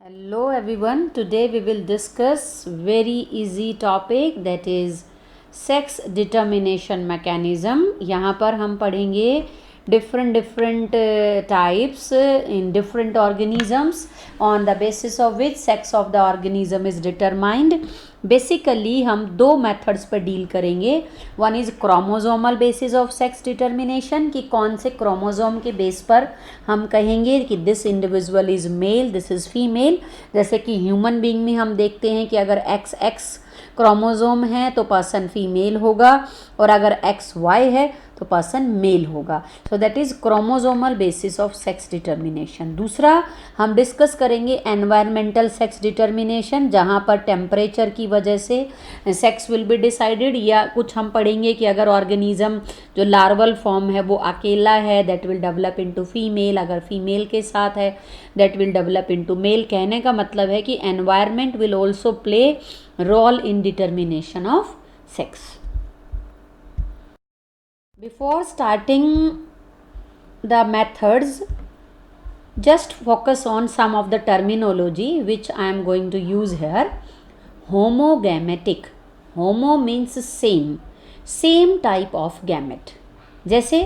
Hello everyone, today we will discuss very easy topic that is sex determination mechanism. यहाँ पर हम पढ़ेंगे different types in different organisms on the basis of which sex of the organism is determined. Basically हम दो methods पर deal करेंगे. One is chromosomal basis of sex determination, कि कौन से क्रोमोजोम के बेस पर हम कहेंगे कि this individual is male, this is female. जैसे कि ह्यूमन बीइंग में हम देखते हैं कि अगर XX क्रोमोजोम है तो पर्सन फीमेल होगा, और अगर XY है तो पर्सन मेल होगा. So that is chromosomal basis of sex determination. दूसरा हम डिस्कस करेंगे एनवायरमेंटल सेक्स डिटर्मिनेशन, जहाँ पर टेम्परेचर की वजह से सेक्स विल बी डिसाइडेड. या कुछ हम पढ़ेंगे कि अगर ऑर्गेनिज्म जो लार्वल फॉर्म है वो अकेला है, that will develop into female. अगर फीमेल के साथ है that will develop into male. कहने का मतलब है कि environment will also play role in determination of sex. Before starting the methods, just focus on some of the terminology which I am going to use here. Homogametic. Homo means same type of gamete. जैसे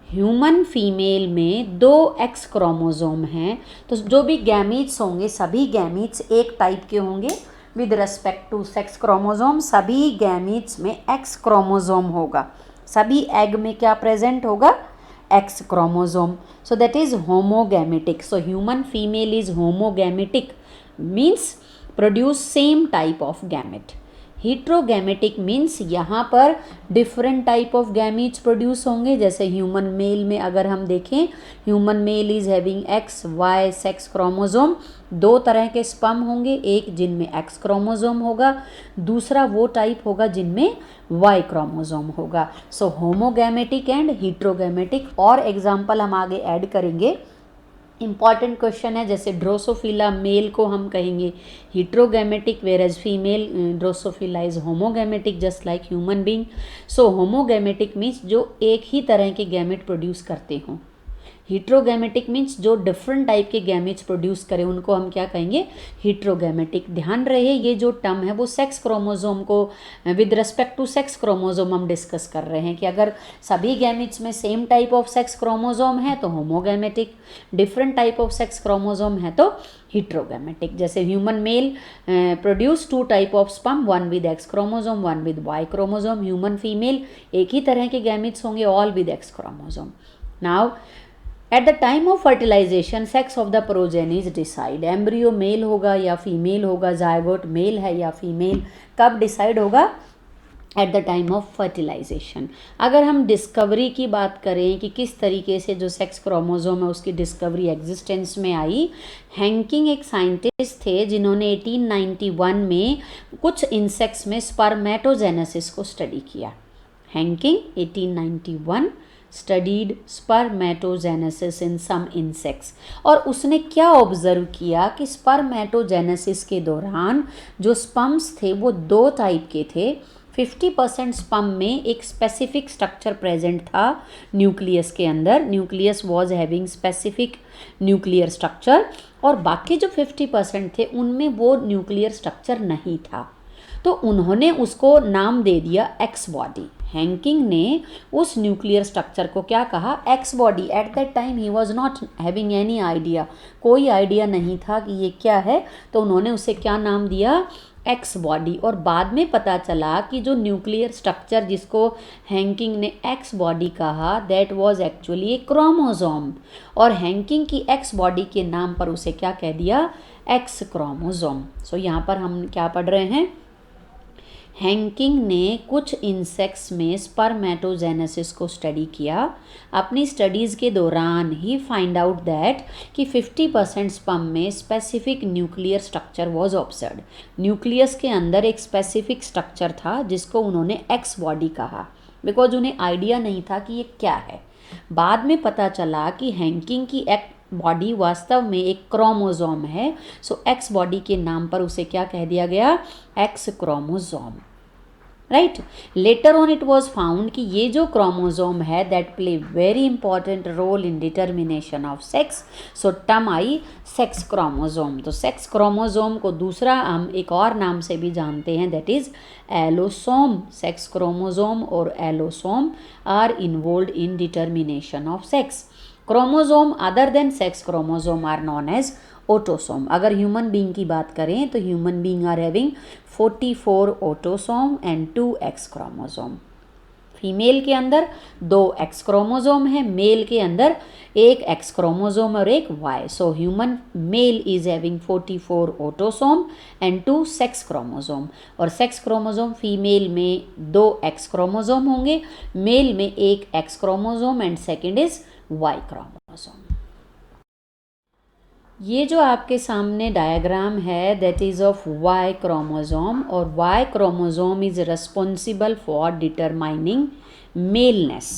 human female में 2 X chromosome हैं, तो जो भी gametes होंगे सभी gametes एक type के होंगे. With respect to sex chromosome सभी गैमीट्स में X क्रोमोजोम होगा. सभी एग में क्या प्रेजेंट होगा? X chromosome. So that is homogametic. So human female is homogametic means produce same type of gamete. Heterogametic means यहाँ पर different type of gametes produce होंगे. जैसे ह्यूमन मेल में अगर हम देखें, human male is having XY sex chromosome. 2 तरह के स्पर्म होंगे, एक जिनमें X क्रोमोजोम होगा, दूसरा वो टाइप होगा जिनमें Y क्रोमोजोम होगा. सो होमोगैमेटिक एंड हीट्रोगैमेटिक. और एग्जाम्पल हम आगे ऐड करेंगे. इंपॉर्टेंट क्वेश्चन है, जैसे ड्रोसोफिला मेल को हम कहेंगे heterogametic, whereas female drosophila is homogametic just like human being. So homogametic means जो एक ही तरह के गैमेट प्रोड्यूस करते हों. हीट्रोगैमेटिक मीन्स जो डिफरेंट टाइप के गैमेट्स प्रोड्यूस करें, उनको हम क्या कहेंगे? हीट्रोगैमेटिक. ध्यान रहे ये जो टर्म है वो सेक्स क्रोमोजोम को with respect to sex chromosome हम डिस्कस कर रहे हैं कि अगर सभी गैमेट्स में same type of sex chromosome है तो homogametic, different type of sex chromosome है तो हीट्रोगैमेटिक. जैसे human male produce 2 type of sperm, one with X chromosome, one with Y chromosome. Human female एक ही तरह के गैमेट्स होंगे, all with X chromosome. Now at the time of fertilization sex of the progeny is decide. Embryo male होगा या female होगा, zygote mail है या फीमेल, कब डिसाइड होगा? At the time of fertilization. अगर हम डिस्कवरी की बात करें कि किस तरीके से जो सेक्स क्रोमोजोम है उसकी डिस्कवरी एग्जिस्टेंस में आई, हैंकिंग एक साइंटिस्ट थे जिन्होंने 1891 में कुछ इंसेक्ट्स में स्पर्मेटोजेनेसिस को स्टडी किया. हैंकिंग 1891 स्टडीड स्पर्मेटोजेनेसिस इन सम इंसेक्ट्स. और उसने क्या ऑब्जर्व किया कि स्पर्मेटोजेनेसिस के दौरान जो स्पर्म्स थे वो 2 टाइप के थे. 50% स्पर्म में एक स्पेसिफिक स्ट्रक्चर प्रेजेंट था न्यूक्लियस के अंदर. Nucleus was having specific nuclear structure, और बाकी जो 50% थे उनमें वो न्यूक्लियर स्ट्रक्चर नहीं था. तो उन्होंने उसको नाम दे दिया एक्स बॉडी. हैंकिंग ने उस न्यूक्लियर स्ट्रक्चर को क्या कहा? X body. At that time he was not having any idea, कोई आइडिया नहीं था कि ये क्या है, तो उन्होंने उसे क्या नाम दिया? X body. और बाद में पता चला कि जो न्यूक्लियर स्ट्रक्चर जिसको हैंकिंग ने एक्स बॉडी कहा, that was actually A chromosome. और हैंकिंग की एक्स बॉडी के नाम पर उसे क्या कह दिया? X chromosome. सो यहाँ पर हम क्या पढ़ रहे हैं? हैंकिंग ने कुछ इंसेक्ट्स में स्पर्मेटोजेनेसिस को स्टडी किया. अपनी स्टडीज़ के दौरान ही फाइंड आउट दैट कि 50% स्पर्म में specific nuclear structure was observed. Nucleus के अंदर एक स्पेसिफिक स्ट्रक्चर था जिसको उन्होंने एक्स बॉडी कहा, बिकॉज उन्हें आइडिया नहीं था कि ये क्या है. बाद में पता चला कि हैंकिंग की एक बॉडी वास्तव में एक क्रोमोजोम है. सो एक्स बॉडी के नाम पर उसे क्या कह दिया गया? X chromosome. Right. Later on it was found कि ये जो क्रोमोजोम है that play very important role in determination of sex, so term I sex chromosome. तो सेक्स क्रोमोजोम को दूसरा हम एक और नाम से भी जानते हैं, that is allosome. Sex chromosome और allosome are involved in determination of sex. Chromosome other than sex chromosome are known as autosome. अगर ह्यूमन बींग की बात करें तो human being are having 44 autosome and 2 X chromosome. Female के अंदर 2 X chromosome है, mail के अंदर 1 एक्स क्रोमोसोम और 1 Y. So human male is having 44 autosome and 2 sex chromosome. और सेक्स क्रोमोसोम फीमेल में 2 एक्स क्रोमोसोम होंगे, मेल में 1 X chromosome and second is Y chromosome. ये जो आपके सामने डायग्राम है that is of Y chromosome, और Y chromosome is responsible for determining maleness.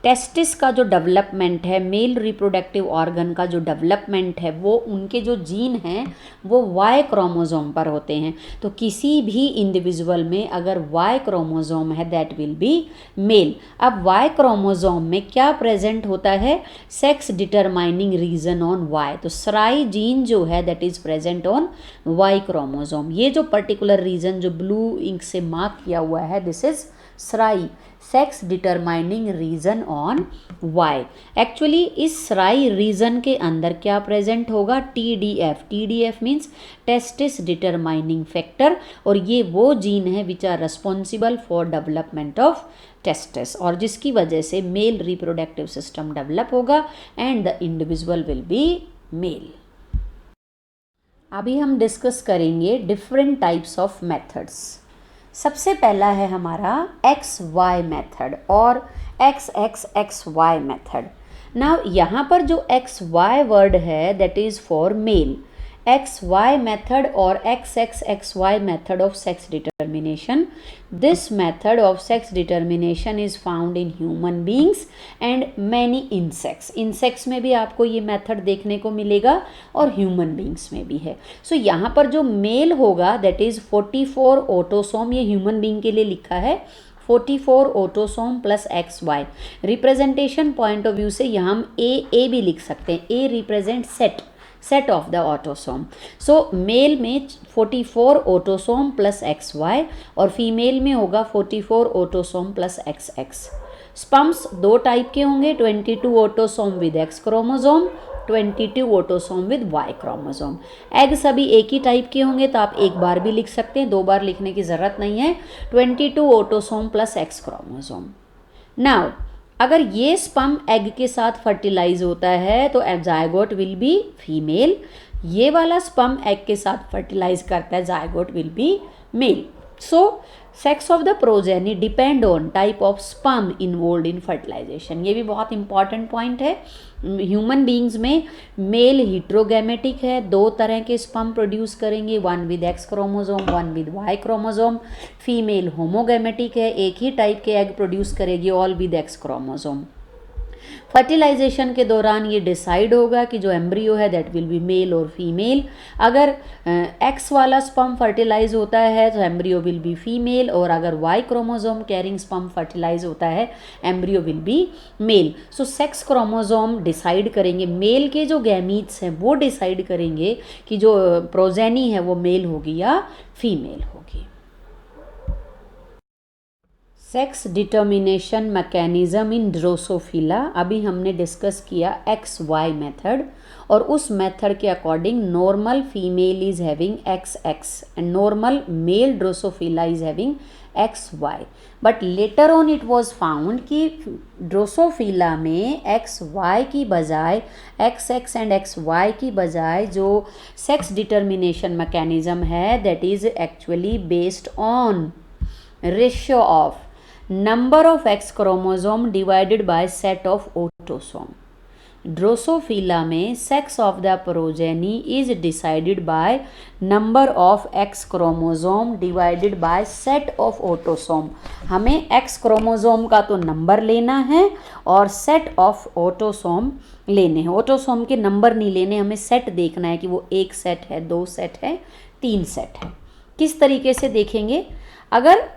Testis का जो डेवलपमेंट है, मेल रिप्रोडक्टिव ऑर्गन का जो डेवलपमेंट है, वो उनके जो जीन हैं वो वाई क्रोमोसोम पर होते हैं। तो किसी भी इंडिविजुअल में अगर Y chromosome that that be B मेल। अब वाई क्रोमोसोम में क्या प्रेजेंट होता है? Sex determining region on Y. तो SRY जीन जो है that is present on Y chromosome. ये जो पर्टिकुलर रीजन जो ब्लू इंक से मार्क किया हुआ है, this is SRY, sex determining region on Y. Actually इस SRY रीजन के अंदर क्या प्रेजेंट होगा? TDF। TDF means testis determining factor, और ये वो जीन है which are responsible for development of testis, और जिसकी वजह से मेल रिप्रोडक्टिव सिस्टम डेवलप होगा and the individual will B male. अभी हम डिस्कस करेंगे डिफरेंट टाइप्स ऑफ मेथड्स। सबसे पहला है हमारा XY मेथड और XXXY मेथड। नाउ यहाँ पर जो XY वर्ड है that is for male. XY method or XXXY method of sex determination. This method of sex determination is found in human beings and many insects. Insects में भी आपको ये method देखने को मिलेगा और ह्यूमन बींग्स में भी है। सो यहाँ पर जो मेल होगा दैट इज़ 44 ऑटोसोम, ये ह्यूमन बींग के लिए लिखा है 44 autosome plus XY। Representation point of view से यहाँ हम A भी लिख सकते हैं। A represent set of the autosome. So male में 44 ऑटोसोम प्लस XY और फीमेल में होगा 44 autosome plus XX। Sperms 2 type के होंगे, 22 autosome with X chromosome, 22 autosome with Y chromosome. Egg सभी एक ही टाइप के होंगे, तो आप एक बार भी लिख सकते हैं, 2 बार लिखने की ज़रूरत नहीं है। 22 autosome plus X chromosome. Now अगर ये स्पर्म एग के साथ फर्टिलाइज होता है तो जायगोट विल बी फीमेल। ये वाला स्पर्म एग के साथ फर्टिलाइज करता है, zygote will B male. So sex of the progeny depend on type of sperm involve in fertilization. ये भी बहुत इंपॉर्टेंट पॉइंट है। ह्यूमन बींग्स में मेल हिट्रोगैमेटिक है, 2 तरह के स्पर्म प्रोड्यूस करेंगे, 1 with X chromosome, 1 with Y chromosome. Female homogametic है, एक ही टाइप के एग प्रोड्यूस करेगी, all with X chromosome. Fertilization के दौरान ये डिसाइड होगा कि जो एम्ब्रियो है दैट विल बी मेल और फीमेल। अगर X वाला स्पर्म फर्टिलाइज होता है तो एम्ब्रियो विल बी फीमेल, और अगर Y chromosome carrying sperm fertilize होता है embryo will B male. So sex chromosome decide करेंगे, मेल के जो गैमीट्स हैं वो डिसाइड करेंगे कि जो प्रोजेनी है वो मेल होगी या फीमेल होगी। Sex determination mechanism in Drosophila. अभी हमने डिस्कस किया XY मेथड, और उस मेथड के according normal female is having XX and normal male Drosophila is having XY। But later on it was found कि ड्रोसोफिला में XY की बजाय XX एंड XY की बजाय जो सेक्स डिटर्मिनेशन मैकेनिज्म है that is actually based on ratio of number of X chromosome divided by set of autosome. Drosophila में sex of the progeny is decided by number of X chromosome divided by set of autosome. हमें X chromosome का तो number लेना है और set of autosome लेने हैं। Autosome के नंबर नहीं लेने, हमें सेट देखना है कि वो 1 सेट है, 2 सेट है, 3 सेट है। किस तरीके से देखेंगे? अगर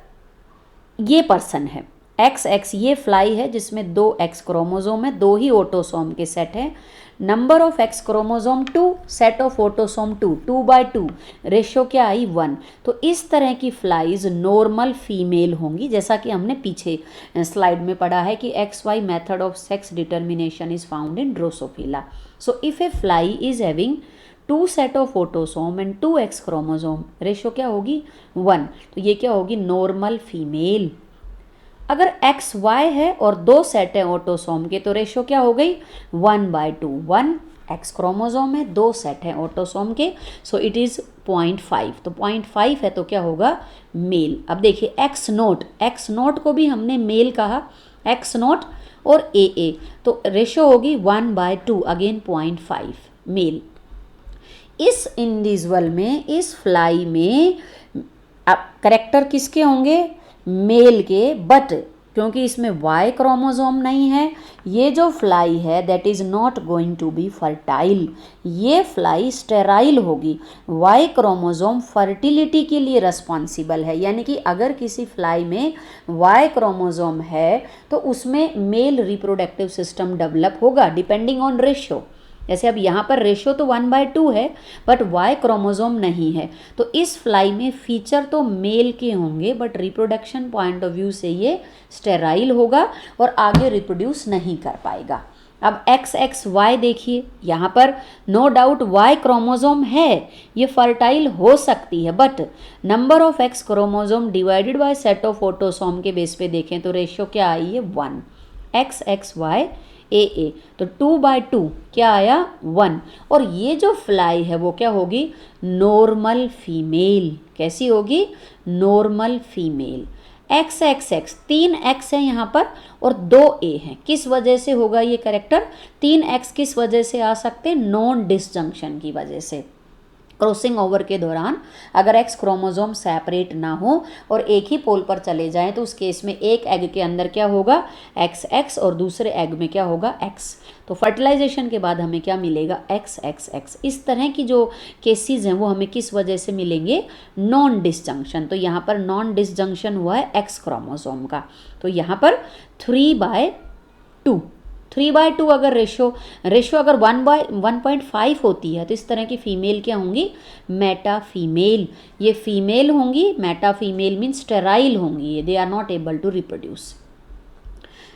ये पर्सन है, एक्स एक्स ये फ्लाई है जिसमें 2 एक्स क्रोमोजोम है, 2 ही ऑटोसोम के सेट हैं। Number of x chromosome 2, set of autosome 2, 2/2, ratio क्या आई 1। तो इस तरह की फ्लाइज नॉर्मल फीमेल होंगी, जैसा कि हमने पीछे स्लाइड में पढ़ा है कि XY method of sex determination is found in Drosophila. So if A fly is having 2 set of autosome and 2 X chromosome, ratio क्या होगी 1, तो ये क्या होगी नॉर्मल फीमेल। अगर XY है और 2 सेट है ऑटोसोम के तो रेशो क्या हो गई 1/2, 1 एक्स क्रोमोसोम है, 2 सेट है ऑटोसोम के, सो इट इज़ 0.5, तो 0.5 है तो क्या होगा मेल। अब देखिए एक्स नोट को भी हमने मेल कहा, एक्स नोट और AA, तो रेशो होगी 1/2, अगेन 0.5 मेल। इस इंडिविजुअल में, इस फ्लाई में करेक्टर किसके होंगे मेल के, बट क्योंकि इसमें Y क्रोमोसोम नहीं है, ये जो फ्लाई है that is not going to be fertile, ये फ्लाई स्टेराइल होगी। Y क्रोमोसोम फर्टिलिटी के लिए रिस्पॉन्सिबल है, यानी कि अगर किसी फ्लाई में Y क्रोमोसोम है तो उसमें मेल रिप्रोडक्टिव सिस्टम डेवलप होगा डिपेंडिंग ऑन रेशो। जैसे अब यहाँ पर रेशो तो 1/2 है बट Y क्रोमोसोम नहीं है, तो इस फ्लाई में फीचर तो मेल के होंगे but reproduction point of view से ये स्टेराइल होगा और आगे रिप्रोड्यूस नहीं कर पाएगा। अब XXY देखिए, यहाँ पर नो डाउट Y क्रोमोसोम है, ये फर्टाइल हो सकती है, but number of X chromosome divided by set of autosome के बेस पे देखें तो रेशियो क्या आई है 1, XXY AA, तो 2/2 क्या आया 1। और ये जो फ्लाई है वो क्या होगी नॉर्मल फीमेल, कैसी होगी नॉर्मल फीमेल। XXX 3 X है यहाँ पर और 2 A हैं, किस वजह से होगा ये करेक्टर 3 X किस वजह से आ सकते हैं नॉन डिसजंक्शन की वजह से। क्रॉसिंग ओवर के दौरान अगर एक्स क्रोमोसोम सेपरेट ना हो और एक ही पोल पर चले जाएं तो उस केस में एक एग के अंदर क्या होगा XX और दूसरे एग में क्या होगा X, तो फर्टिलाइजेशन के बाद हमें क्या मिलेगा XXX। इस तरह की जो केसेस हैं वो हमें किस वजह से मिलेंगे नॉन डिसजंक्शन, तो यहाँ पर नॉन डिसजंक्शन हुआ है एक्स क्रोमोसोम का, तो यहाँ पर 3/2 अगर रेशो अगर 1/1.5 होती है तो इस तरह की फीमेल क्या होंगी मेटा फीमेल, ये फीमेल होंगी, मेटा फीमेल मीन्स स्टेराइल होंगी, they are not able to reproduce.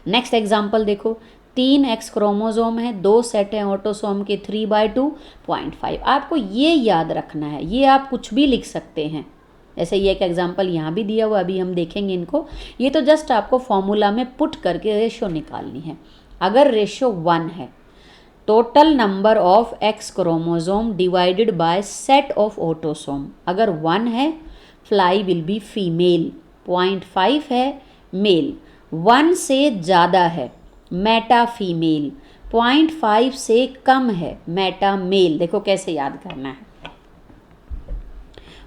Next example देखो, 3 एक्स क्रोमोसोम है, 2 सेट हैं ऑटोसोम के, 3/2 0.5। आपको ये याद रखना है, ये आप कुछ भी लिख सकते हैं, जैसे ये एक एग्जांपल यहाँ भी दिया हुआ, अभी हम देखेंगे इनको, ये तो जस्ट आपको फॉर्मूला में पुट करके रेशो निकालनी है। अगर रेशो 1 है, total number of X chromosome divided by set of autosome, अगर 1 है फ्लाई विल बी फीमेल, 0.5 है मेल, 1 से ज़्यादा है मेटा फीमेल, 0.5 से कम है मेटा मेल। देखो कैसे याद करना है,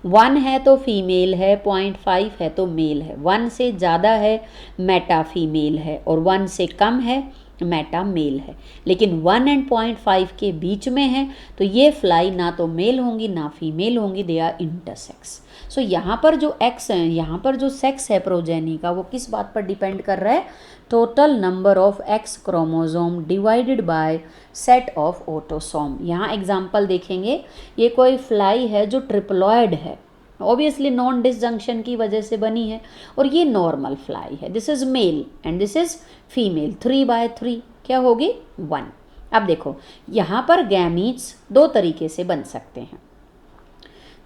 1 है तो फीमेल है, 0.5 है तो मेल है, 1 से ज़्यादा है मेटा फीमेल है और 1 से कम है मेटा मेल है। लेकिन 1 एंड 0.5 के बीच में है तो ये फ्लाई ना तो मेल होंगी ना फीमेल होंगी, दे आर इंटरसेक्स। सो यहाँ पर जो एक्स है, यहाँ पर जो सेक्स है प्रोजेनी का, वो किस बात पर डिपेंड कर रहा है total number of X chromosome divided by set of autosome. यहाँ एग्जांपल देखेंगे, ये कोई फ्लाई है जो ट्रिप्लॉयड है, ऑब्वियसली नॉन डिसजंक्शन की वजह से बनी है, और ये नॉर्मल फ्लाई है, this is male and this is female, 3/3 क्या होगी 1। अब देखो यहाँ पर गैमीट्स 2 तरीके से बन सकते हैं,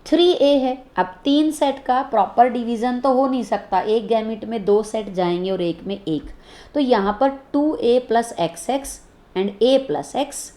3A है, अब 3 सेट का प्रॉपर डिवीज़न तो हो नहीं सकता, एक गैमीट में 2 सेट जाएंगे और एक में 1, तो यहाँ पर 2A + XX and A + X।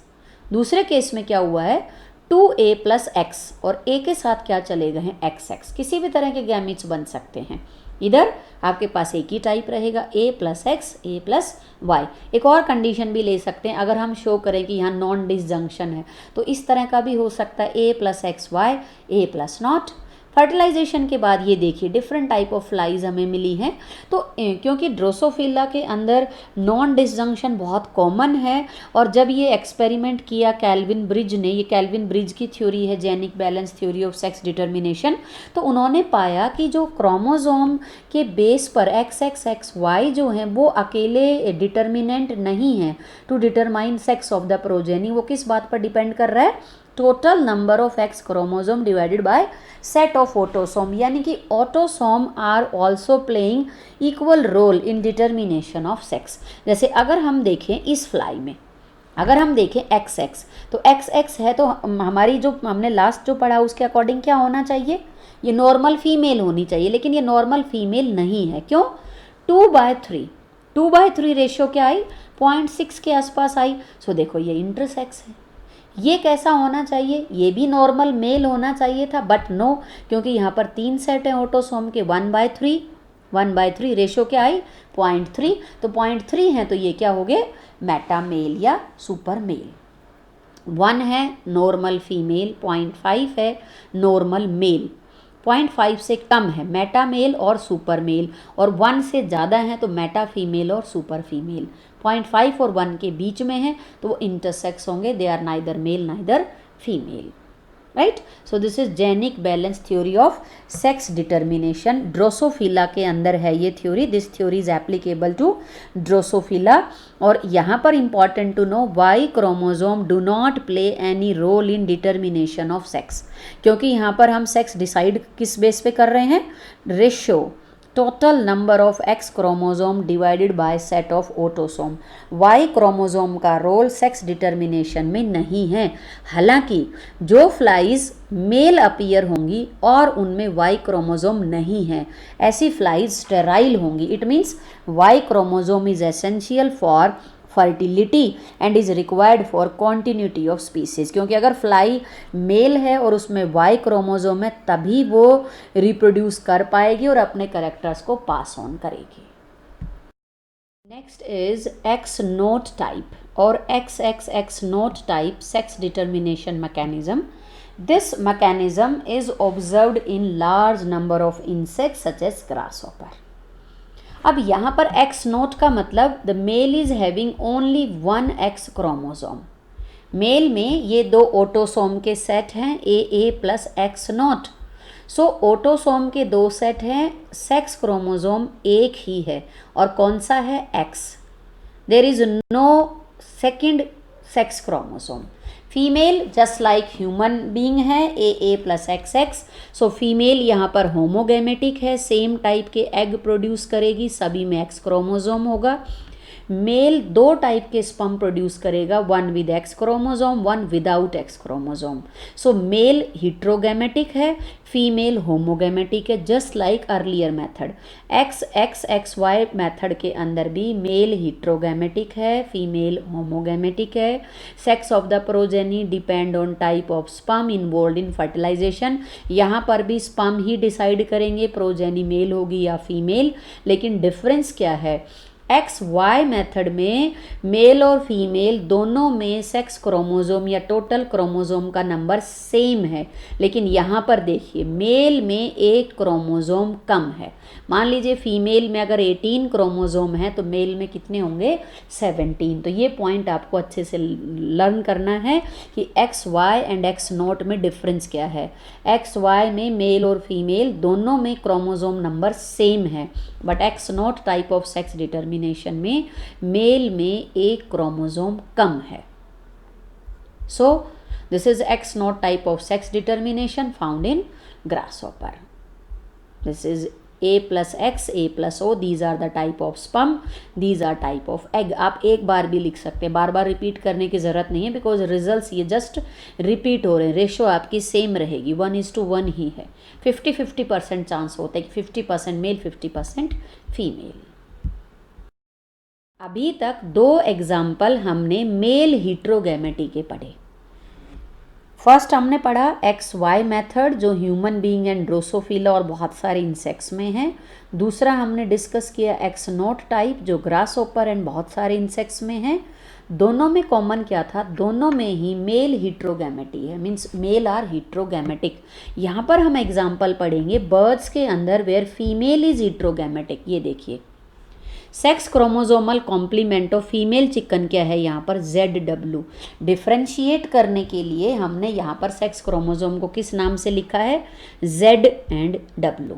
दूसरे केस में क्या हुआ है 2A + X और A के साथ क्या चले गए हैं XX, किसी भी तरह के गैमीट्स बन सकते हैं, इधर आपके पास एक ही टाइप रहेगा A + X A + Y। एक और कंडीशन भी ले सकते हैं, अगर हम शो करें कि यहाँ नॉन डिसजंक्शन है तो इस तरह का भी हो सकता है A + XY A + 0 फर्टिलाइजेशन के बाद ये देखिए डिफरेंट टाइप ऑफ फ्लाइज हमें मिली हैं। तो क्योंकि ड्रोसोफिला के अंदर नॉन डिसजंक्शन बहुत कॉमन है, और जब ये एक्सपेरिमेंट किया कैल्विन ब्रिज ने, ये कैल्विन ब्रिज की थ्योरी है genic balance theory of sex determination, तो उन्होंने पाया कि जो क्रोमोसोम के बेस पर XXXY जो हैं वो अकेले डिटर्मिनेंट नहीं है to determine sex of the progeny. वो किस बात पर डिपेंड कर रहा है? Total number of X chromosome divided by set of autosome, यानी कि autosome are also playing equal role in determination of sex. जैसे अगर हम देखें इस फ्लाई में, अगर हम देखें XX, तो XX है तो हमारी जो हमने लास्ट जो पढ़ा उसके अकॉर्डिंग क्या होना चाहिए? ये नॉर्मल फीमेल होनी चाहिए, लेकिन ये नॉर्मल फीमेल नहीं है। क्यों? 2/3 रेशियो क्या आई? 0.6 के आसपास आई। सो देखो ये इंटरसेक्स है। ये कैसा होना चाहिए? ये भी नॉर्मल मेल होना चाहिए था, बट नो, क्योंकि यहाँ पर 3 सेट हैं ऑटोसोम के, 1/3 रेशियो क्या आई? 0.3। तो 0.3 है तो ये क्या हो गए? मेटा मेल या सुपर मेल। 1 है नॉर्मल फीमेल, 0.5 है नॉर्मल मेल, 0.5 से कम है मेटा मेल और सुपर मेल, और 1 से ज़्यादा है तो मेटा फीमेल और सुपर फीमेल। 0.5 और 1 के बीच में है तो वो इंटरसेक्स होंगे, they are neither male neither female, right. So this is genic balance theory of sex determination. Drosophila के अंदर है ये theory, this theory is applicable to Drosophila. और यहाँ पर important to know Y chromosome do not play any role in determination of sex, क्योंकि यहाँ पर हम सेक्स डिसाइड किस बेस पे कर रहे हैं? Ratio, total number of X chromosome divided by set of autosome. Y chromosome का रोल सेक्स डिटर्मिनेशन में नहीं है। हालांकि जो फ्लाइज मेल अपीयर होंगी और उनमें वाई क्रोमोसोम नहीं है, ऐसी फ्लाइज स्टेराइल होंगी। It means Y chromosome is essential for fertility and is required for continuity of species, क्योंकि अगर फ्लाई मेल है और उसमें वाई क्रोमोसोम है तभी वो रिप्रोड्यूस कर पाएगी और अपने कैरेक्टर्स को पास ऑन करेगी। Next is X naught type और XXX naught type sex determination mechanism. This mechanism is observed in large number of insects such as grasshopper. अब यहाँ पर एक्स नोट का मतलब the male is having only 1 X chromosome. Male में ये 2 autosome के set हैं AA plus X naught. So autosome के 2 सेट हैं, सेक्स क्रोमोसोम एक ही है और कौन सा है? X। There is no second sex chromosome. Female just like human being है AA plus XX। So female यहाँ पर होमोगेमेटिक है, सेम टाइप के एग प्रोड्यूस करेगी, सभी में एक्स क्रोमोसोम होगा। मेल 2 टाइप के स्पर्म प्रोड्यूस करेगा, 1 with X chromosome, 1 without X chromosome. So male heterogametic है, फीमेल होमोगेमेटिक है, just like earlier method. XXXY method के अंदर भी मेल हिट्रोगेमेटिक है, फीमेल होमोगेमेटिक है। Sex of the progeny depend on type of sperm involve in fertilization. यहाँ पर भी स्पर्म ही डिसाइड करेंगे प्रोजेनी मेल होगी या फीमेल, लेकिन डिफरेंस क्या है? XY मेथड में मेल और फीमेल दोनों में सेक्स क्रोमोसोम या टोटल क्रोमोसोम का नंबर सेम है, लेकिन यहाँ पर देखिए मेल में 1 क्रोमोसोम कम है। मान लीजिए फीमेल में अगर 18 क्रोमोसोम है तो मेल में कितने होंगे? 17। तो ये पॉइंट आपको अच्छे से लर्न करना है कि XY एंड X नोट में डिफरेंस क्या है। XY में मेल और फीमेल दोनों में क्रोमोसोम नंबर सेम है, but X note type of sex determination में मेल में 1 क्रोमोसोम कम है। सो this is X note type of sex determination found in grasshopper. This is A plus X, A plus O, these are the type of sperm, these are type of egg. आप एक बार भी लिख सकते हैं, बार बार repeat करने की ज़रूरत नहीं है, बिकॉज रिजल्ट्स ये जस्ट रिपीट हो रहे हैं। रेशो आपकी सेम रहेगी, 1:1 ही है। 50-50% चांस होता है कि 50% मेल 50% फीमेल। अभी तक 2 एग्जाम्पल हमने मेल हिट्रोगैमेटी के पढ़े। फर्स्ट हमने पढ़ा XY मेथड जो ह्यूमन बीइंग एंड ड्रोसोफिला और बहुत सारे इंसेक्ट्स में है। दूसरा हमने डिस्कस किया X नोट टाइप जो ग्रासहॉपर एंड बहुत सारे इंसेक्ट्स में है। दोनों में कॉमन क्या था, दोनों में ही मेल हिट्रोगैमेटी है, मीन्स मेल आर हिट्रोगैमेटिक। यहाँ पर हम एग्जाम्पल पढ़ेंगे बर्ड्स के अंदर वेयर फीमेल इज हिट्रोगैमेटिक। ये देखिए sex chromosomal complement of female chicken क्या है यहाँ पर ZW। डिफ्रेंशिएट करने के लिए हमने यहाँ पर सेक्स क्रोमोजोम को किस नाम से लिखा है, Z and W।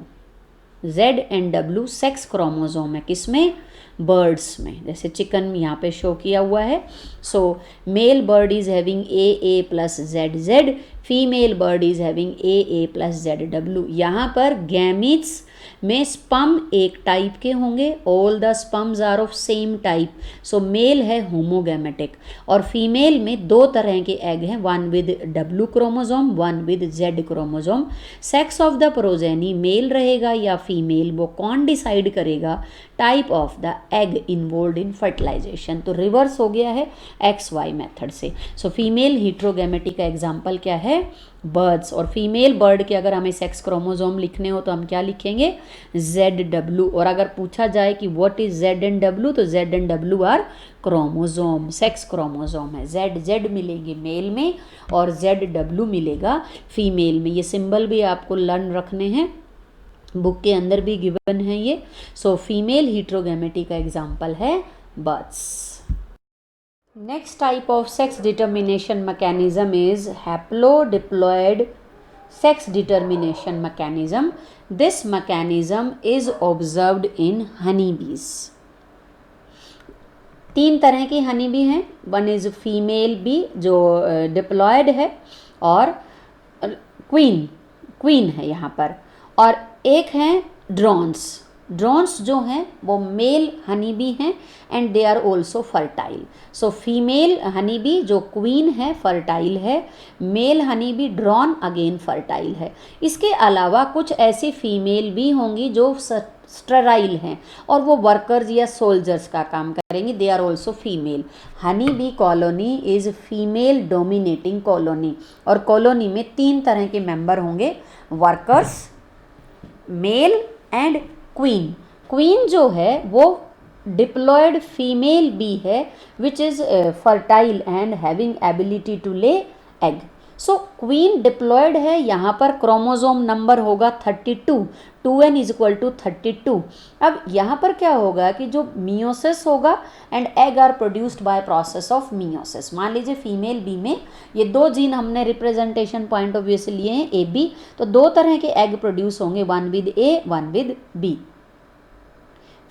Z and W sex chromosome है, किसमें, बर्ड्स में। जैसे चिकन यहाँ पे शो किया हुआ है। So male bird is having AA plus ZZ, female bird is having AA plus ZW। यहाँ पर गैमीट्स में स्पम एक टाइप के होंगे, all the sperms are of same type, so male है होमोगैमेटिक। और फीमेल में दो तरह के एग हैं, one with W chromosome, one with Z chromosome. Sex of the progeny male रहेगा या फीमेल, वो कौन डिसाइड करेगा, type of the egg involve in fertilization. तो रिवर्स हो गया है XY मेथड से। सो फीमेल हिट्रोगैमेटी का एग्जाम्पल क्या है, बर्ड्स। और फीमेल बर्ड के अगर हमें सेक्स क्रोमोजोम लिखने हो तो हम क्या लिखेंगे, ZW। और अगर पूछा जाए कि what is Z and W, तो Z and W are chromosome, sex chromosome है। ZZ मिलेंगे मेल में और ZW मिलेगा फीमेल में। ये सिंबल भी आपको लर्न रखने हैं, बुक के अंदर भी गिवन है ये। सो फीमेल हिट्रोगैमेटी का एग्जाम्पल है birds. Next type of sex determination mechanism is haplodiploid sex determination mechanism. This mechanism is observed in honeybees. तीन तरह की हनी बी हैं, वन इज फीमेल बी जो डिप्लॉयड है और क्वीन है यहाँ पर, और एक है ड्रोन्स। ड्रोन्स जो हैं वो मेल हनी बी हैं and they are also fertile. So female honey bee जो क्वीन है फर्टाइल है, male honey bee drone again fertile है। इसके अलावा कुछ ऐसी फीमेल भी होंगी जो स्टेराइल हैं और वो वर्कर्स या सोल्जर्स का काम करेंगी, they are also female. Honey bee colony is female dominating colony, और कॉलोनी में तीन तरह के मेंबर होंगे, workers, male and queen. Queen जो है वो डिप्लॉयड फीमेल बी है which is fertile and having ability to lay egg. So queen diploid है, यहाँ पर क्रोमोजोम नंबर होगा 32, 2n इज इक्वल टू 32। अब यहाँ पर क्या होगा कि जो मियोसिस होगा and egg are produced by process of meiosis. मान लीजिए फीमेल बी में ये दो जीन हमने रिप्रेजेंटेशन पॉइंट ऑफ व्यू से लिए हैं ए बी, तो दो तरह के एग प्रोड्यूस होंगे, one with A one with B.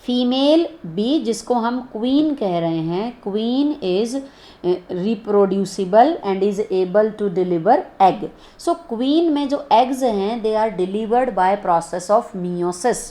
Female bee जिसको हम क्वीन कह रहे हैं, queen is reproducible and is able to deliver egg. So queen में जो एग्स हैं they are delivered by process of meiosis.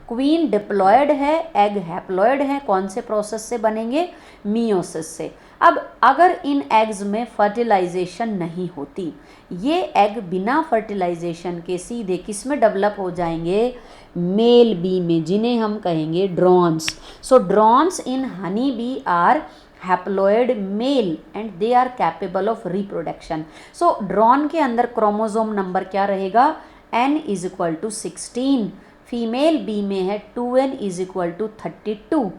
Queen diploid है, एग हैप्लॉयड है, कौन से प्रोसेस से बनेंगे, मियोसिस से। अब अगर इन एग्स में फर्टिलाइजेशन नहीं होती, ये एग बिना फर्टिलाइजेशन के सीधे किस में डेवलप हो जाएंगे, मेल बी में, जिन्हें हम कहेंगे drones. So drones in honey bee are haploid male and they are capable of reproduction. So drone के अंदर क्रोमोजोम नंबर क्या रहेगा, n is equal to 16, female bee में है 2n is equal to 32।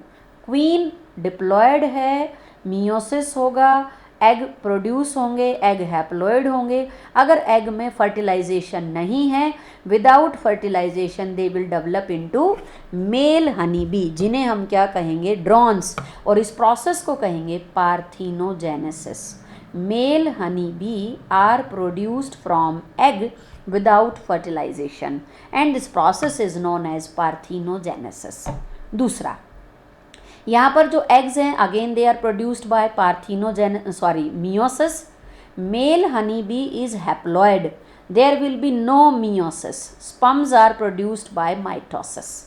Queen diploid है, meiosis होगा, egg produce होंगे, egg haploid होंगे। अगर एग में फर्टिलाइजेशन नहीं है, without fertilization they will develop into male honey bee, जिन्हें हम क्या कहेंगे, ड्रोन्स, और इस प्रोसेस को कहेंगे parthenogenesis. Male honey bee are produced from egg without fertilization and this process is known as parthenogenesis। दूसरा, यहाँ पर जो एग्स हैं again they are produced by meiosis. Male honey bee is haploid, there will be no meiosis, sperms are produced by mitosis.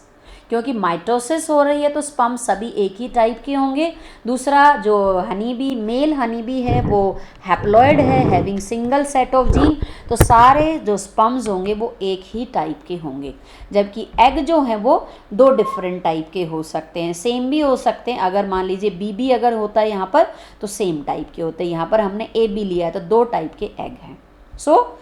क्योंकि mitosis हो रही है तो स्पर्म सभी एक ही टाइप के होंगे। दूसरा जो honey bee, male honey bee है वो हैप्लॉयड है, having single set of gene, तो सारे जो स्पर्म्स होंगे वो एक ही टाइप के होंगे। जबकि एग जो है वो दो डिफरेंट टाइप के हो सकते हैं, सेम भी हो सकते हैं। अगर मान लीजिए बी अगर होता है यहाँ पर तो सेम टाइप के होते हैं, यहाँ पर हमने ए बी लिया है तो दो टाइप के एग हैं। So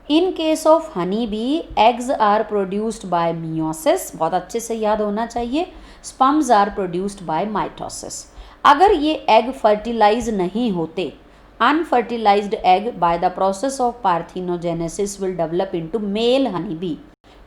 in case of honey bee eggs are produced by meiosis, बहुत अच्छे से याद होना चाहिए, sperms are produced by mitosis. अगर ये एग फर्टिलाइज नहीं होते, unfertilized egg by the process of parthenogenesis will develop into male honey bee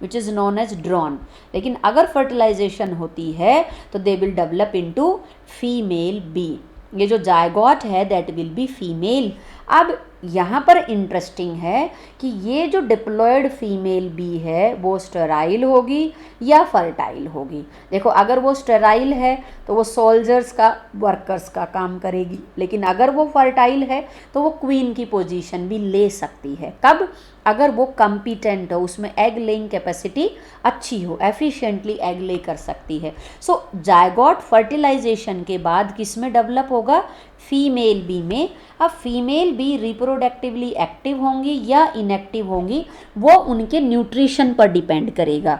which is known as drone. लेकिन अगर फर्टिलाइजेशन होती है तो they will develop into female bee. ये जो जायगोट है दैट विल बी फीमेल। अब यहाँ पर इंटरेस्टिंग है कि ये जो डिप्लॉयड फीमेल बी है वो स्टेराइल होगी या फर्टाइल होगी। देखो, अगर वो स्टेराइल है तो वो सोल्जर्स का, वर्कर्स का काम करेगी, लेकिन अगर वो फर्टाइल है तो वो क्वीन की पोजीशन भी ले सकती है। कब? अगर वो कम्पिटेंट हो, उसमें एग लेइंग कैपेसिटी अच्छी हो, एफिशिएंटली एग ले कर सकती है। सो जायगोट फर्टिलाइजेशन के बाद किस में डेवलप होगा? फीमेल बी में। अब फीमेल बी रिप्रोडक्टिवली एक्टिव होंगी या इनएक्टिव होंगी वो उनके न्यूट्रिशन पर डिपेंड करेगा।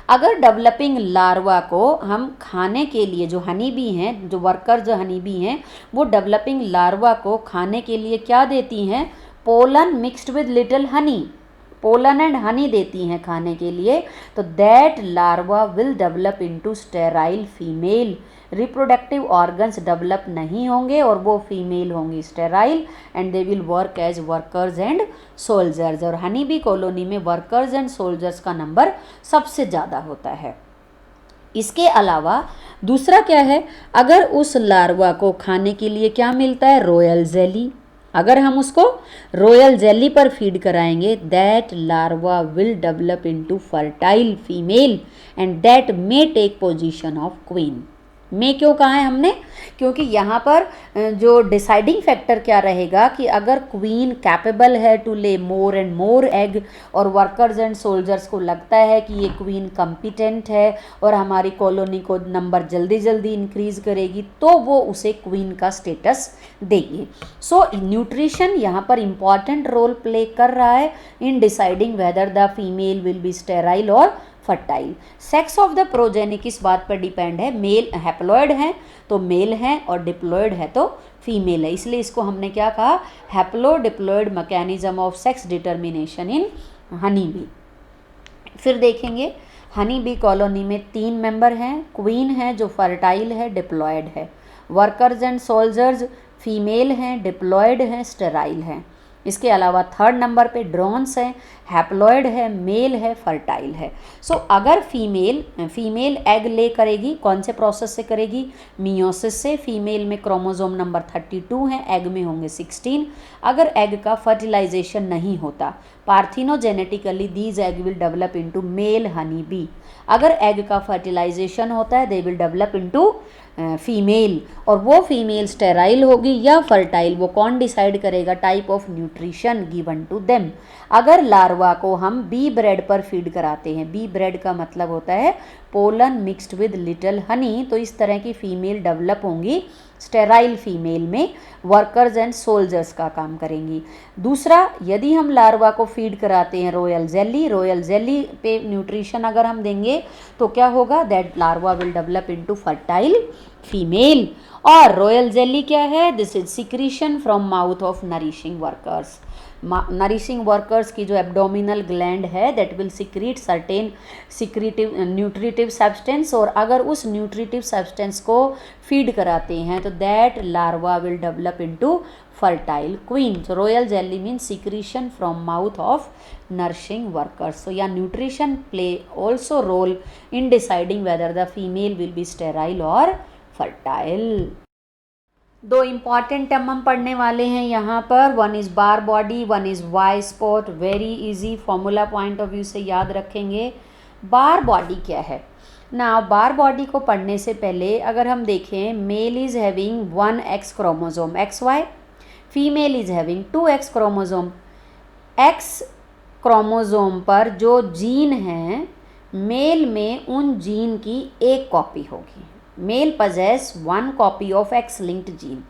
अगर डेवलपिंग लार्वा को हम खाने के लिए, जो हनी बी हैं, जो वर्कर जो हनी बी हैं, वो डेवलपिंग लार्वा को खाने के लिए क्या देती हैं? Pollen mixed with little honey, pollen and honey देती हैं खाने के लिए। तो that larva will develop into sterile female. Reproductive organs develop नहीं होंगे और वो फीमेल होंगी, sterile, and they will work as workers and soldiers. और हनी बी कॉलोनी में वर्कर्स एंड सोल्जर्स का नंबर सबसे ज़्यादा होता है। इसके अलावा दूसरा क्या है? अगर उस लार्वा को खाने के लिए क्या मिलता है? Royal jelly. अगर हम उसको रॉयल जेली पर फीड कराएंगे, that larva will develop into fertile female and that may take position of queen. में क्यों कहा है हमने? क्योंकि यहाँ पर जो डिसाइडिंग फैक्टर क्या रहेगा कि अगर क्वीन कैपेबल है टू ले मोर एंड मोर एग और वर्कर्स एंड सोल्जर्स को लगता है कि ये क्वीन कम्पिटेंट है और हमारी कॉलोनी को नंबर जल्दी जल्दी इंक्रीज करेगी, तो वो उसे क्वीन का स्टेटस देगी। सो न्यूट्रिशन यहाँ पर इम्पॉर्टेंट रोल प्ले कर रहा है in deciding whether the female will be sterile और fertile. Sex of the progeny किस बात पर डिपेंड है? मेल हैप्लॉयड हैं तो मेल हैं और डिप्लॉयड है तो फीमेल है, इसलिए इसको हमने क्या कहा? Haplo diploid mechanism of sex determination in honey bee. फिर देखेंगे हनी बी कॉलोनी में 3 मेंबर हैं। क्वीन है जो फर्टाइल है, डिप्लॉयड है। वर्कर्स एंड सोल्जर्स फीमेल हैं, डिप्लॉयड हैं, स्टेराइल हैं। इसके अलावा 3rd नंबर पे ड्रोन्स हैं, हैप्लॉयड है, मेल है, फर्टाइल है। सो अगर फीमेल एग ले करेगी, कौन से प्रोसेस से करेगी? मियोसिस से। फीमेल में क्रोमोसोम नंबर 32 है, एग में होंगे 16। अगर एग का फर्टिलाइजेशन नहीं होता, parthenogenetically these egg will develop into male honey bee. अगर एग का फर्टिलाइजेशन होता है, they will develop into female, और वो फीमेल स्टेराइल होगी या फर्टाइल, वो कौन डिसाइड करेगा? Type of nutrition given to them. अगर लार्वा को हम बी ब्रेड पर फीड कराते हैं, बी ब्रेड का मतलब होता है pollen mixed with little Honey, तो इस तरह की फीमेल डेवलप होंगी। स्टेराइल फीमेल में वर्कर्स एंड सोल्जर्स का काम करेंगी। दूसरा, यदि हम लार्वा को फीड कराते हैं रॉयल जेली पे न्यूट्रिशन अगर हम देंगे तो क्या होगा? That larva will develop into fertile female. और रॉयल जेली क्या है? This is secretion from mouth of nourishing workers. Nourishing workers की जो एब्डोमिनल ग्लैंड है that will secrete certain secretive nutritive substance, और अगर उस न्यूट्रिटिव सब्सटेंस को फीड कराते हैं तो that larva will develop into fertile queen. So royal jelly means secretion from mouth of nourishing workers. So yeah nutrition play also role in deciding whether the female will be sterile और fertile. 2 important term हम पढ़ने वाले हैं यहाँ पर। One is bar body, one is Y spot. Very easy, formula point of view से याद रखेंगे। बार बॉडी क्या है ना? बार बॉडी को पढ़ने से पहले अगर हम देखें, mail is having 1 X chromosome XY, female is having 2 X chromosome. X chromosome पर जो जीन हैं, मेल में उन जीन की एक कॉपी होगी। Male possess 1 copy of X linked gene.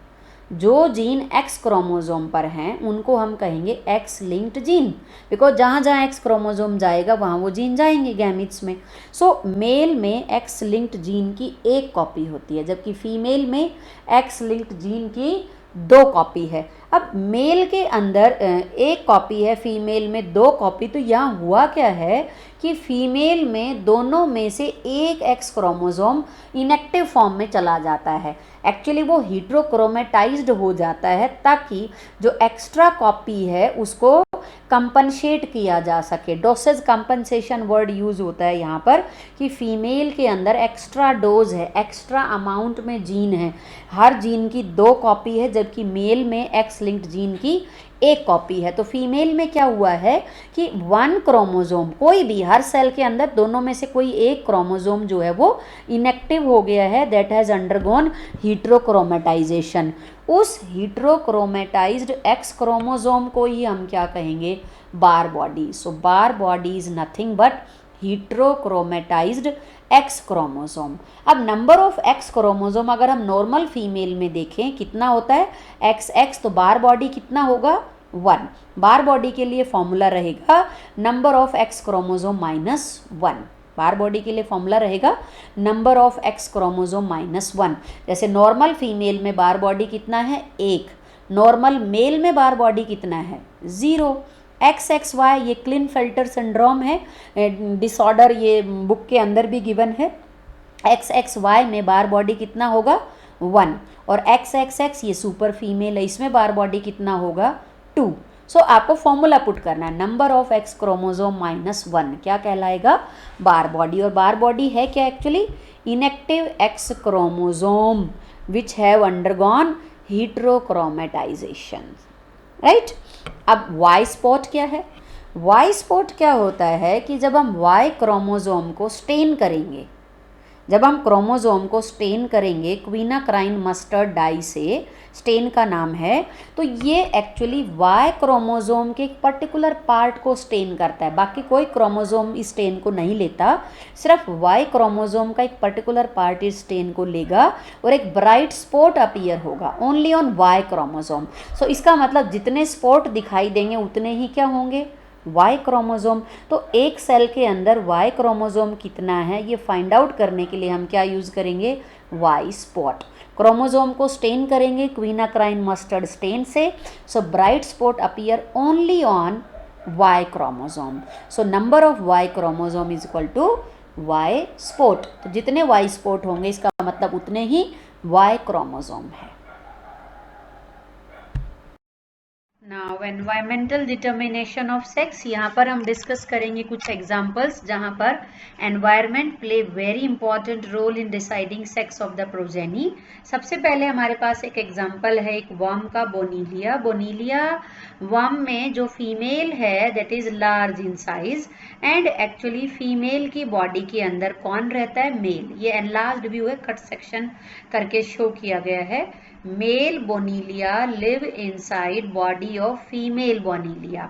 जो जीन X क्रोमोसोम पर हैं उनको हम कहेंगे X लिंक्ड जीन, बिकॉज जहाँ जहाँ X क्रोमोसोम जाएगा वहाँ वो जीन जाएंगे गैमीट्स में। सो मेल में X लिंक्ड जीन की एक कॉपी होती है, जबकि फीमेल में X लिंक्ड जीन की 2 कॉपी है। अब मेल के अंदर एक कॉपी है, फीमेल में 2 कॉपी, तो यहाँ हुआ क्या है कि फीमेल में दोनों में से एक एक्स क्रोमोसोम इनएक्टिव फॉर्म में चला जाता है। एक्चुअली वो हीट्रोक्रोमेटाइज्ड हो जाता है ताकि जो एक्स्ट्रा कॉपी है उसको कंपनसेट किया जा सके। डोसेज कंपनसेशन वर्ड यूज़ होता है यहाँ पर कि फीमेल के अंदर एक्स्ट्रा डोज है, एक्स्ट्रा अमाउंट में जीन है, हर जीन की 2 कॉपी है, जबकि मेल में एक्स लिंक्ड जीन की 1 कॉपी है। तो फीमेल में क्या हुआ है कि 1 क्रोमोसोम, कोई भी हर सेल के अंदर दोनों में से कोई एक क्रोमोसोम जो है वो इनएक्टिव हो गया है, दैट हैज़ अंडरगोन हीट्रोक्रोमेटाइजेशन। उस हीट्रोक्रोमेटाइज्ड एक्स क्रोमोसोम को ही हम क्या कहेंगे, bar body. So bar body is nothing but heterochromatized X chromosome. अब नंबर ऑफ एक्स क्रोमोसोम अगर हम नॉर्मल फीमेल में देखें कितना होता है, एक्स एक्स, तो बार बॉडी कितना होगा, 1। बार बॉडी के लिए फॉर्मूला रहेगा number of X chromosome -1। Bar body के लिए फॉर्मूला रहेगा नंबर ऑफ एक्स क्रोमोसोम -1। जैसे नॉर्मल फीमेल में बार बॉडी कितना है, 1। नॉर्मल मेल में बार बॉडी कितना है, 0। XXY ये क्लिनफेल्टर सिंड्रोम है, डिसऑर्डर, ये बुक के अंदर भी गिवन है। XXY में बार बॉडी कितना होगा, 1, और XXX ये सुपर फीमेल है, इसमें बार बॉडी कितना होगा, 2। सो आपको फॉर्मूला पुट करना है नंबर ऑफ एक्स क्रोमोसोम -1 क्या कहलाएगा, बार बॉडी। और बार बॉडी है क्या actually, inactive X chromosome which have undergone heterochromatization, right. अब वाई स्पॉट क्या है, वाई स्पॉट क्या होता है कि जब हम वाई क्रोमोसोम को स्टेन करेंगे, जब हम क्रोमोसोम को स्टेन करेंगे क्वीनाक्राइन मस्टर्ड डाई से, स्टेन का नाम है, तो ये एक्चुअली वाई क्रोमोसोम के एक पर्टिकुलर पार्ट को स्टेन करता है। बाकी कोई क्रोमोसोम इस स्टेन को नहीं लेता, सिर्फ वाई क्रोमोसोम का एक पर्टिकुलर पार्ट इस स्टेन को लेगा और एक ब्राइट स्पॉट अपीयर होगा ओनली ऑन वाई क्रोमोसोम। सो इसका मतलब जितने स्पॉट दिखाई देंगे उतने ही क्या होंगे, वाई क्रोमोसोम। तो एक सेल के अंदर वाई क्रोमोसोम कितना है ये फाइंड आउट करने के लिए हम क्या यूज़ करेंगे, वाई स्पॉट। क्रोमोसोम को स्टेन करेंगे क्वीनाक्राइन मस्टर्ड स्टेन से, so bright spot appear only on Y chromosome. So number of Y chromosome is equal to Y spot. तो जितने वाई स्पॉट होंगे इसका मतलब उतने ही वाई क्रोमोसोम है। Now environmental determination of sex, यहाँ पर हम डिस्कस करेंगे कुछ एग्जांपल्स जहाँ पर environment play very important role in deciding sex of the progeny. सबसे पहले हमारे पास एक एग्जांपल है एक वर्म का, बोनीलिया। बोनीलिया वर्म में जो फीमेल है that is large in size, and actually female की बॉडी के अंदर कौन रहता है, मेल। ये एनलार्ज्ड व्यू है, कट सेक्शन करके शो किया गया है। Male Bonellia live inside body of female Bonellia.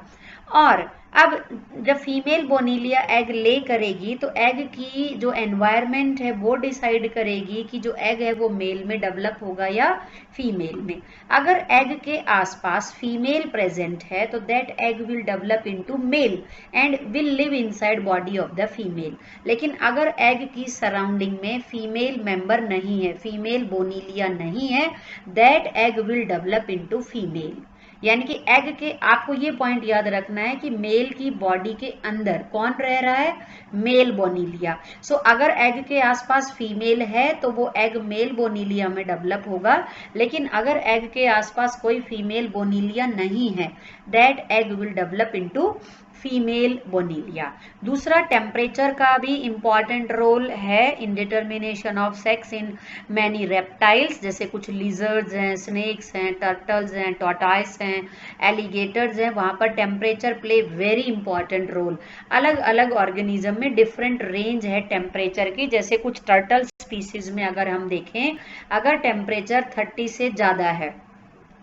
और अब जब फीमेल बोनीलिया एग ले करेगी तो एग की जो एनवायरनमेंट है वो डिसाइड करेगी कि जो एग है वो मेल में डेवलप होगा या फीमेल में। अगर एग के आसपास फीमेल प्रेजेंट है तो that egg will develop into male and will live inside body of the female. लेकिन अगर एग की सराउंडिंग में फीमेल मेंबर नहीं है, फीमेल बोनीलिया नहीं है, that egg will develop into female. यानी कि एग के, आपको ये पॉइंट याद रखना है कि मेल की बॉडी के अंदर कौन रह रहा है, मेल बोनीलिया। सो अगर एग के आसपास फीमेल है तो वो एग मेल बोनीलिया में डेवलप होगा, लेकिन अगर एग के आसपास कोई फीमेल बोनीलिया नहीं है that egg will develop into female Bonellia. दूसरा, टेम्परेचर का भी इंपॉर्टेंट रोल है in determination of sex in many reptiles, जैसे कुछ लिजर्ड्स हैं, स्नेक्स हैं, टर्टल्स हैं, टॉर्टाइस हैं, एलिगेटर्स हैं, वहाँ पर temperature play very important role. अलग अलग ऑर्गेनिज्म में डिफरेंट रेंज है टेम्परेचर की। जैसे कुछ टर्टल स्पीसीज में अगर हम देखें, अगर टेम्परेचर 30 से ज़्यादा है,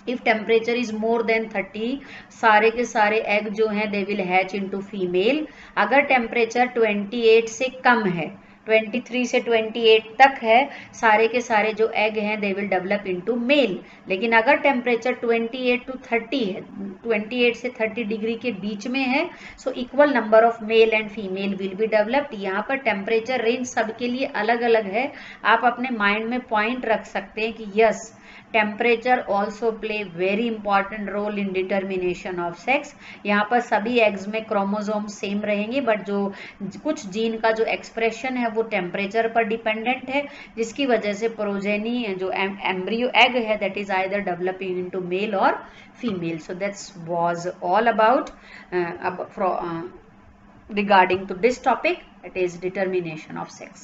if temperature is more than 30, सारे के सारे एग जो हैं they will hatch into female. अगर टेम्परेचर 28 से कम है, 23 से 28 तक है, सारे के सारे जो एग हैं they will develop into male. लेकिन अगर टेम्परेचर 28 to 30 है, 28 से 30 डिग्री के बीच में है, so equal number of male and female will be developed. यहाँ पर टेम्परेचर रेंज सबके लिए अलग अलग है। आप अपने माइंड में पॉइंट रख सकते हैं कि yes, temperature also play very important role in determination of sex. यहाँ पर सभी एग्स में क्रोमोसोम सेम रहेंगे, बट जो कुछ जीन का जो एक्सप्रेशन है वो टेम्परेचर पर डिपेंडेंट है, जिसकी वजह से प्रोजेनी जो एम्ब्रियो एग है that is either developing into male और female. So that's was all about regarding to this topic, it is determination of sex.